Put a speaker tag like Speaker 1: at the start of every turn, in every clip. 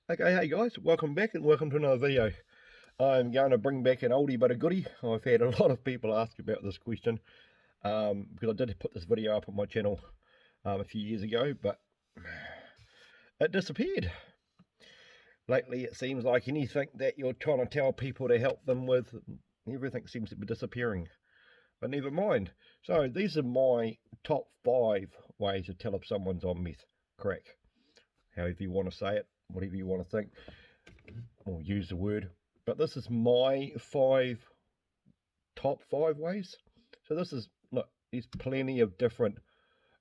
Speaker 1: Okay, hey guys, welcome back and welcome to another video. I'm going to bring back an oldie but a goodie. I've had a lot of people ask about this question because I did put this video up on my channel a few years ago, but it disappeared. Lately, it seems like anything that you're trying to tell people to help them with, everything seems to be disappearing. But never mind. So these are my top 5 ways to tell if someone's on meth crack. However you want to say it, whatever you want to think or use the word. But this is my top five ways. So this is look, there's plenty of different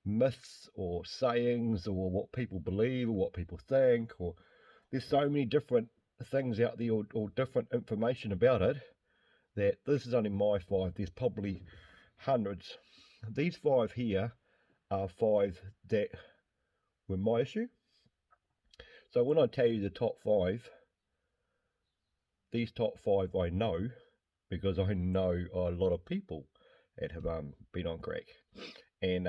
Speaker 1: myths or sayings or what people believe or what people think, or there's so many different things out there or different information about it that this is only my 5. There's probably hundreds. These 5 here are 5 that were my issue. So when I tell you the top 5, these top 5 I know because I know a lot of people that have been on crack, and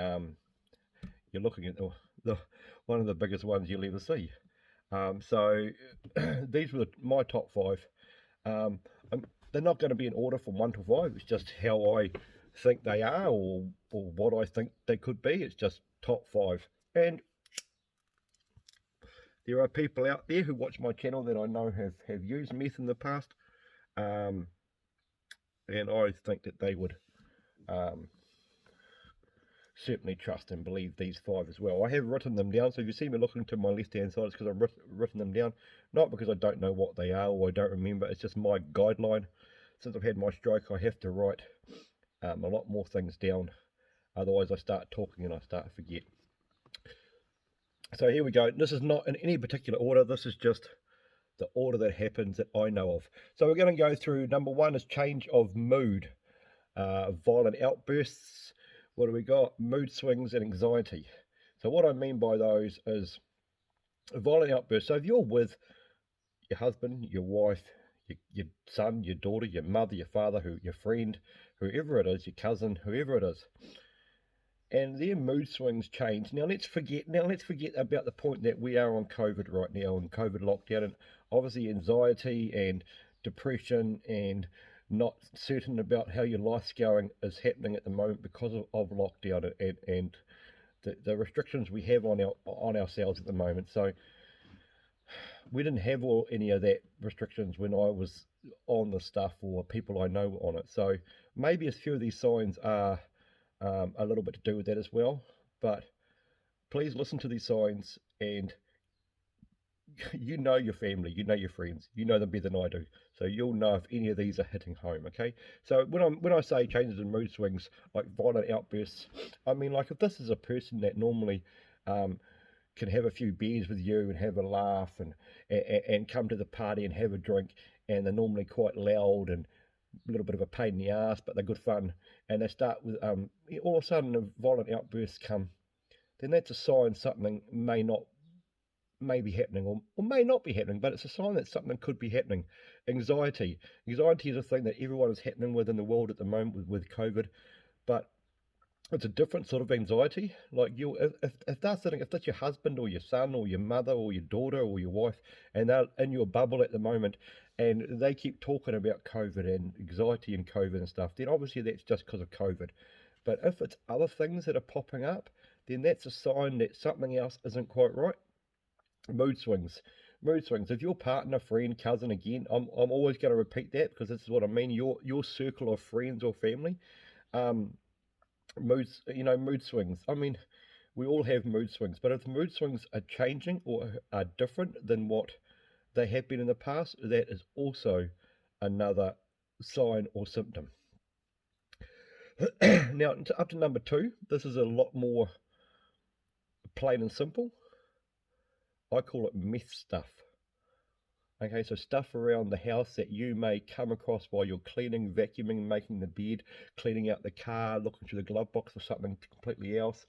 Speaker 1: you're looking at the one of the biggest ones you'll ever see. So these were my top 5. Um, they're not going to be in order from 1 to 5. It's just how I think they are, or what I think they could be. It's just top 5. And there are people out there who watch my channel that I know have used meth in the past. Um, and I think that they would um, certainly trust and believe these 5 as well. I have written them down, so if you see me looking to my left hand side, it's because I've written them down, not because I don't know what they are or I don't remember. It's just my guideline. Since I've had my stroke, I have to write a lot more things down, otherwise I start talking and I start to forget. So here we go. This is not in any particular order, this is just the order that happens that I know of. So we're going to go through. Number 1 is change of mood, violent outbursts. What do we got? Mood swings and anxiety. So what I mean by those is a violent outburst. So if you're with your husband, your wife, your son, your daughter, your mother, your father, your friend, whoever it is, your cousin, whoever it is, and their mood swings change. Now let's forget about the point that we are on COVID right now, and COVID lockdown, and obviously anxiety and depression and not certain about how your life's going is happening at the moment because of lockdown and the restrictions we have on ourselves at the moment. So we didn't have any of that restrictions when I was on the stuff, or people I know on it. So maybe a few of these signs are a little bit to do with that as well. But please listen to these signs, and you know your family, you know your friends, you know them better than I do. So you'll know if any of these are hitting home, okay? So when I say changes in mood swings, like violent outbursts, I mean, like, if this is a person that normally can have a few beers with you and have a laugh and come to the party and have a drink, and they're normally quite loud and a little bit of a pain in the ass, but they're good fun, and they start with all of a sudden a violent outbursts come, then that's a sign something may be happening, or may not be happening, but it's a sign that something could be happening. Anxiety is a thing that everyone is happening with in the world at the moment with COVID, but it's a different sort of anxiety. Like, if they're sitting, if that's your husband or your son or your mother or your daughter or your wife, and they're in your bubble at the moment, and they keep talking about COVID and anxiety and COVID and stuff, then obviously that's just because of COVID. But if it's other things that are popping up, then that's a sign that something else isn't quite right. Mood swings. Mood swings. If your partner, friend, cousin, again, I'm always going to repeat that because this is what I mean. Your circle of friends or family, um, mood swings. I mean, we all have mood swings, but if the mood swings are changing or are different than what they have been in the past, that is also another sign or symptom. Now, up to number 2, this is a lot more plain and simple. I call it meth stuff. Okay, so stuff around the house that you may come across while you're cleaning, vacuuming, making the bed, cleaning out the car, looking through the glove box for something completely else,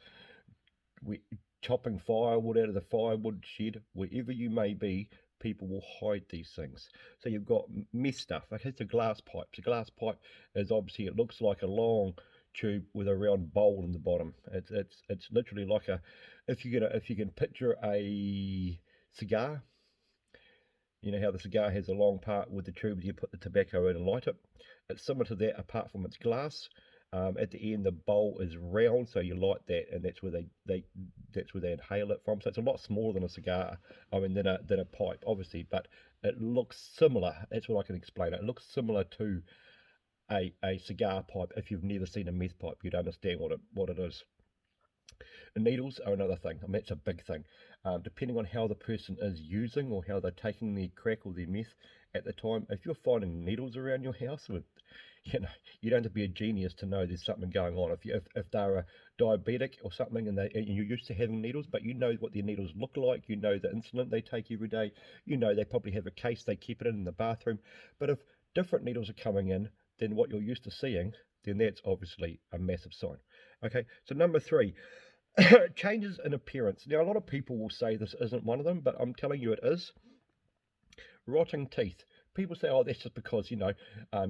Speaker 1: we chopping firewood out of the firewood shed, wherever you may be, people will hide these things. So you've got meth stuff. Okay, it's a glass pipe. So a glass pipe is obviously, it looks like a long tube with a round bowl in the bottom. It's literally like a, if you can picture a cigar, You know how the cigar has a long part with the tubes you put the tobacco in and light it? It's similar to that, apart from it's glass. At the end, the bowl is round, so you light that, and that's where they that's where they inhale it from. So it's a lot smaller than a cigar. I mean, than a pipe, obviously, but it looks similar. That's what I can explain it. It looks similar to a cigar pipe. If you've never seen a meth pipe, you'd understand what it is. The needles are another thing. I mean, that's a big thing. Depending on how the person is using or how they're taking their crack or their meth at the time, if you're finding needles around your house, with, you know, you don't have to be a genius to know there's something going on. If they're a diabetic or something and you're used to having needles, but you know what their needles look like, you know the insulin they take every day, you know they probably have a case they keep it in the bathroom. But if different needles are coming in than what you're used to seeing, then that's obviously a massive sign. Okay, so number three, changes in appearance. Now, a lot of people will say this isn't one of them, but I'm telling you it is. Rotting teeth. People say, "Oh, that's just because you don't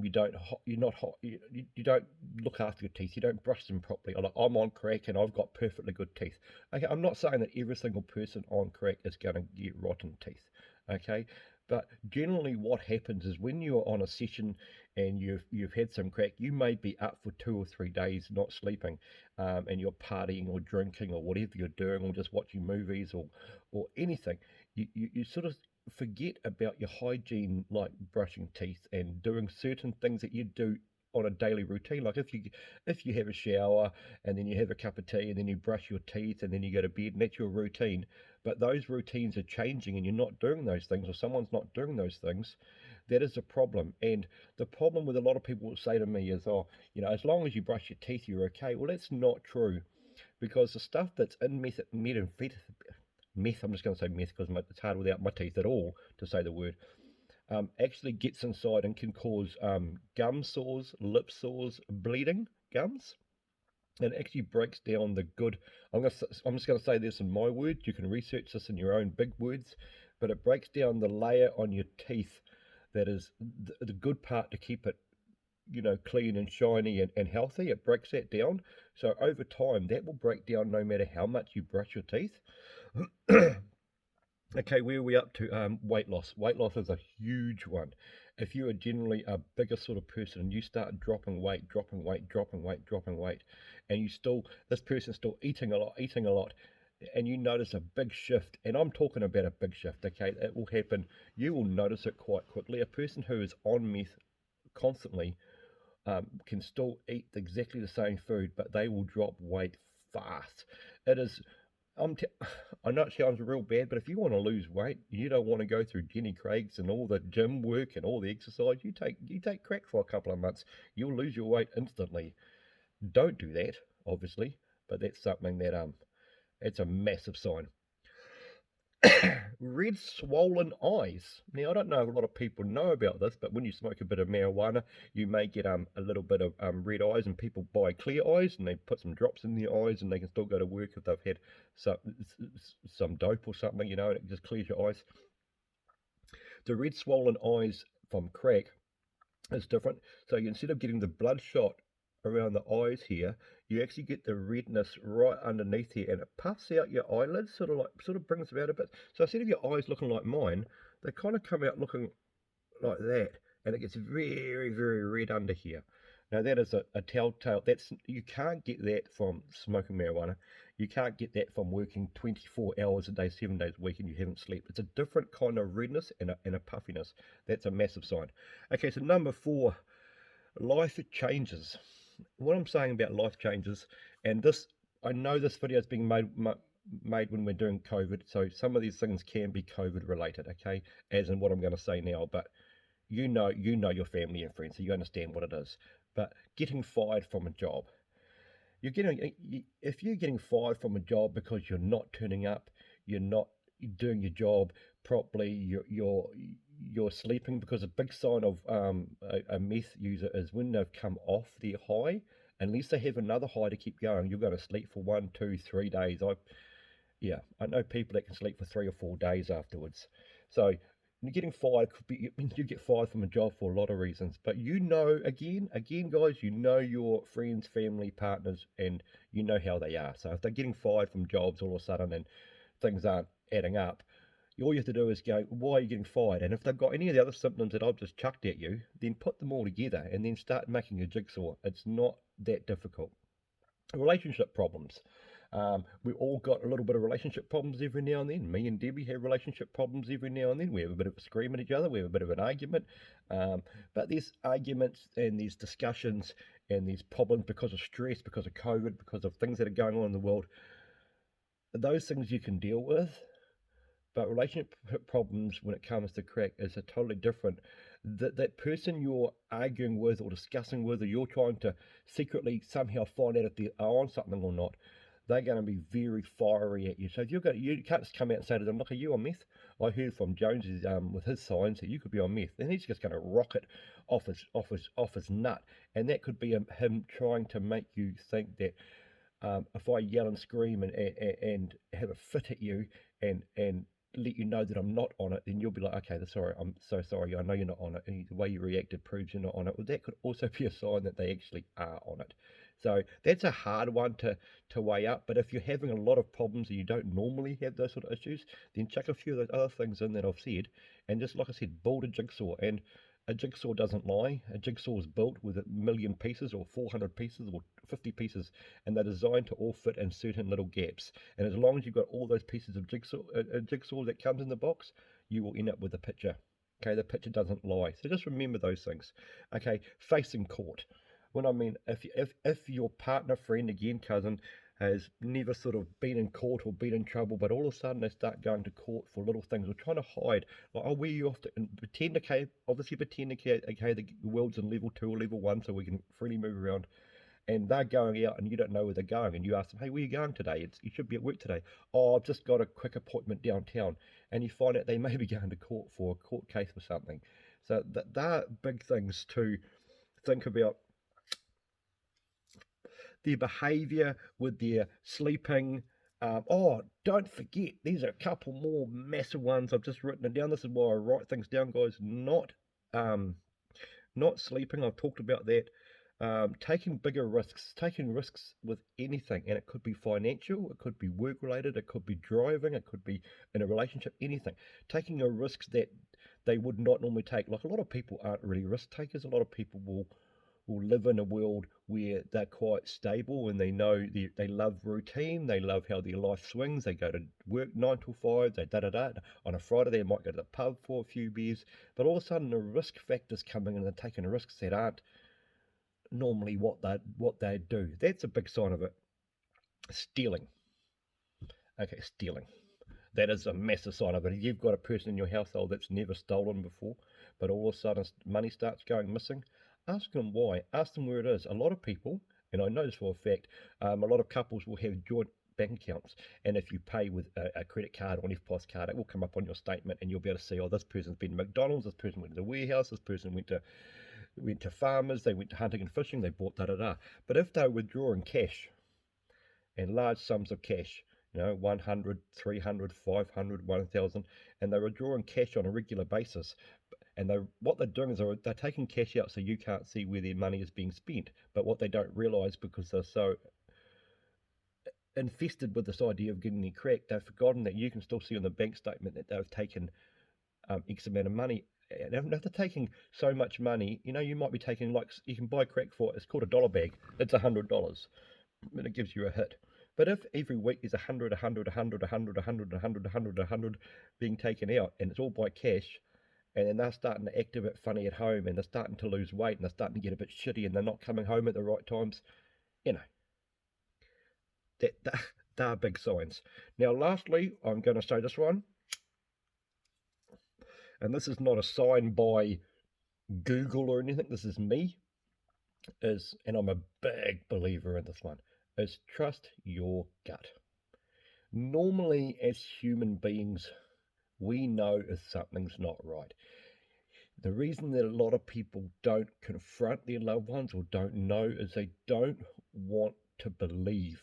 Speaker 1: you're not hot, you don't look after your teeth, you don't brush them properly." I'm on crack and I've got perfectly good teeth. Okay, I'm not saying that every single person on crack is going to get rotten teeth. Okay, but generally, what happens is when you're on a session and you've had some crack, you may be up for 2 or 3 days not sleeping, and you're partying or drinking or whatever you're doing, or just watching movies or anything. You sort of forget about your hygiene, like brushing teeth and doing certain things that you do on a daily routine. Like if you have a shower and then you have a cup of tea and then you brush your teeth and then you go to bed, and that's your routine. But those routines are changing and you're not doing those things, or someone's not doing those things. That is a problem. And the problem with a lot of people will say to me is, "Oh, as long as you brush your teeth, you're okay." Well, that's not true, because the stuff that's in meth, I'm just going to say meth because it's hard without my teeth at all to say the word, actually gets inside and can cause gum sores, lip sores, bleeding gums. And it actually breaks down the good. I'm just going to say this in my words. You can research this in your own big words, but it breaks down the layer on your teeth that is the good part to keep it clean and shiny and healthy. It breaks that down. So over time, that will break down no matter how much you brush your teeth. Okay, where are we up to? Weight loss. Weight loss is a huge one. If you are generally a bigger sort of person and you start dropping weight, dropping weight, dropping weight, dropping weight, and this person's still eating a lot, and you notice a big shift, and I'm talking about a big shift, okay? It will happen. You will notice it quite quickly. A person who is on meth constantly can still eat exactly the same food, but they will drop weight fast. It is I'm t- I know it sounds real bad, but if you want to lose weight, you don't want to go through Jenny Craig's and all the gym work and all the exercise. You take crack for a couple of months, you'll lose your weight instantly. Don't do that, obviously, but that's something that it's a massive sign. Red swollen eyes. Now I don't know if a lot of people know about this, but when you smoke a bit of marijuana, you may get a little bit of red eyes, and people buy clear eyes and they put some drops in their eyes, and they can still go to work if they've had some some dope or something, and it just clears your eyes. The red swollen eyes from crack is different. So instead of getting the bloodshot around the eyes here, you actually get the redness right underneath here, and it puffs out your eyelids, sort of brings them out a bit. So instead of your eyes looking like mine, they kind of come out looking like that, and it gets very, very red under here. Now that is a telltale. You can't get that from smoking marijuana. You can't get that from working 24 hours a day, 7 days a week, and you haven't slept. It's a different kind of redness and a puffiness. That's a massive sign. Okay, so number four, life changes. What I'm saying about life changes, and this, I know this video is being made when we're doing COVID, so some of these things can be COVID related. Okay, as in what I'm going to say now, but you know your family and friends, so you understand what it is. But getting fired from a job, if you're getting fired from a job because you're not turning up, you're not doing your job properly, you're sleeping, because a big sign of a meth user is when they've come off their high. Unless they have another high to keep going, you're going to sleep for 1, 2, 3 days. I know people that can sleep for 3 or 4 days afterwards. So you're getting fired could be you get fired from a job for a lot of reasons. But again, guys, you know your friends, family, partners, and you know how they are. So if they're getting fired from jobs all of a sudden and things aren't adding up, All you have to do is go, why are you getting fired? And if they've got any of the other symptoms that I've just chucked at you, then put them all together and then start making a jigsaw. It's not that difficult. Relationship problems. We all got a little bit of relationship problems every now and then. Me and Debbie have relationship problems every now and then. We have a bit of a scream at each other. We have a bit of an argument. But these arguments and these discussions and these problems because of stress, because of COVID, because of things that are going on in the world, those things you can deal with. But relationship problems when it comes to crack is a totally different. That person you're arguing with or discussing with, or you're trying to secretly somehow find out if they are on something or not, they're going to be very fiery at you. So if you can't just come out and say to them, "Look, are you on meth?" I heard from Jones's with his signs that you could be on meth, and he's just going to rock it off his nut, and that could be him trying to make you think that if I yell and scream and have a fit at you and let you know that I'm not on it, then you'll be like, okay, sorry, I'm so sorry, I know you're not on it, and the way you reacted proves you're not on it. Well, that could also be a sign that they actually are on it. So that's a hard one to weigh up, but if you're having a lot of problems and you don't normally have those sort of issues, then chuck a few of those other things in that I've said, and just like I said, build a jigsaw. And a jigsaw doesn't lie. A jigsaw is built with 1,000,000 pieces or 400 pieces or 50 pieces, and they're designed to all fit in certain little gaps. And as long as you've got all those pieces of jigsaw, a jigsaw that comes in the box, you will end up with a picture. Okay, the picture doesn't lie. So just remember those things. Okay, facing court. When I mean, if your partner, friend, again, cousin, has never sort of been in court or been in trouble, but all of a sudden they start going to court for little things or trying to hide. Like, I'll wear you off to, and pretend, okay, obviously pretend, okay, the world's in level 2 or level 1 so we can freely move around. And they're going out and you don't know where they're going. And you ask them, hey, where are you going today? You should be at work today. Oh, I've just got a quick appointment downtown. And you find out they may be going to court for a court case for something. So they're big things to think about. Their behaviour with their sleeping. Don't forget, these are a couple more massive ones. I've just written it down. This is why I write things down, guys. Not sleeping. I've talked about that. Taking bigger risks, taking risks with anything, and it could be financial, it could be work related, it could be driving, it could be in a relationship, anything. Taking a risks that they would not normally take. Like, a lot of people aren't really risk takers. A lot of people will live in a world where they're quite stable and they know they love routine, they love how their life swings. They go to work 9 till 5, they da. On a Friday they might go to the pub for a few beers, but all of a sudden the risk factors coming in and they're taking risks that aren't normally what they do. That's a big sign of it. Stealing. Okay, stealing. That is a massive sign of it. If you've got a person in your household that's never stolen before, but all of a sudden money starts going missing, ask them why. Ask them where it is. A lot of people, and I know this for a fact, a lot of couples will have joint bank accounts, and if you pay with a credit card or an FPOS card, it will come up on your statement, and you'll be able to see, oh, this person's been to McDonald's, this person went to the warehouse, this person went to farmers, they went to hunting and fishing, they bought da. But if they're withdrawing cash, and large sums of cash, 100, 300, 500, 1,000, and they're withdrawing cash on a regular basis, and what they're doing is they're taking cash out so you can't see where their money is being spent. But what they don't realise, because they're so infested with this idea of getting their crack, they've forgotten that you can still see on the bank statement that they've taken X amount of money. And if they're taking so much money, you might be taking, like, you can buy crack for, it's called a dollar bag. It's $100, and it gives you a hit. But if every week there's 100, 100, 100, 100, 100, 100, 100, 100 being taken out, and it's all by cash, and then they're starting to act a bit funny at home, and they're starting to lose weight, and they're starting to get a bit shitty, and they're not coming home at the right times, that are big signs. Now, lastly, I'm going to say this one, and this is not a sign by Google or anything, this is me, and I'm a big believer in this one, is trust your gut. Normally, as human beings, we know if something's not right. The reason that a lot of people don't confront their loved ones or don't know is they don't want to believe.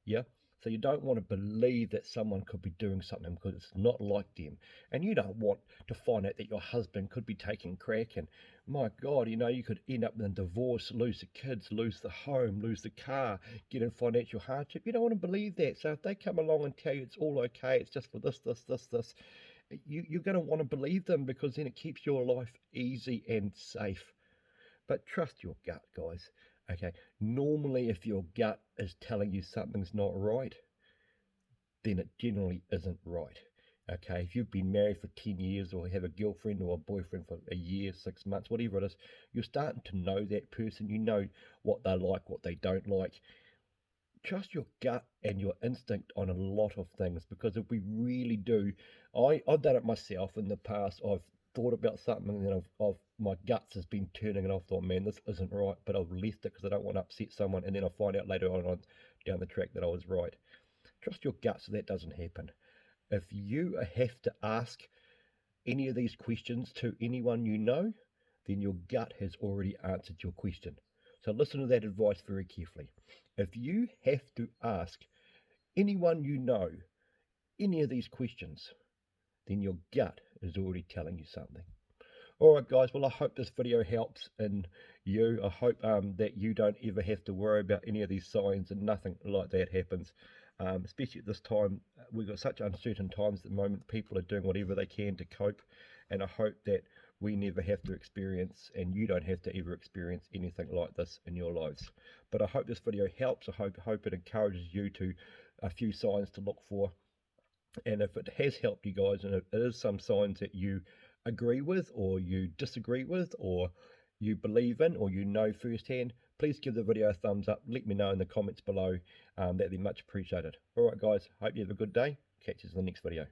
Speaker 1: Yeah? So you don't want to believe that someone could be doing something because it's not like them. And you don't want to find out that your husband could be taking crack, and my God, you could end up in a divorce, lose the kids, lose the home, lose the car, get in financial hardship. You don't want to believe that. So if they come along and tell you it's all okay, it's just for this, you're going to want to believe them, because then it keeps your life easy and safe. But trust your gut, guys. Okay, normally if your gut is telling you something's not right, then it generally isn't right. Okay, if you've been married for 10 years or have a girlfriend or a boyfriend for a year, 6 months, whatever it is, you're starting to know that person. You know what they like, what they don't like. Trust your gut and your instinct on a lot of things, because if we really do, I've done it myself in the past. I've thought about something, and then my guts has been turning, and I've thought, man, this isn't right, but I've left it because I don't want to upset someone, and then I find out later on down the track that I was right. Trust your gut so that doesn't happen. If you have to ask any of these questions to anyone you know, then your gut has already answered your question. So listen to that advice very carefully. If you have to ask anyone you know any of these questions, then your gut is already telling you something. All right, guys. Well, I hope this video helps in you. I hope that you don't ever have to worry about any of these signs and nothing like that happens. Especially at this time, we've got such uncertain times at the moment. People are doing whatever they can to cope, and I hope that we never have to experience, and you don't have to ever experience anything like this in your lives. But I hope this video helps. I hope it encourages you to a few signs to look for. And if it has helped you guys, and if it is some signs that you agree with, or you disagree with, or you believe in, or you know firsthand, please give the video a thumbs up. Let me know in the comments below. That'd be much appreciated. All right, guys. Hope you have a good day. Catch you in the next video.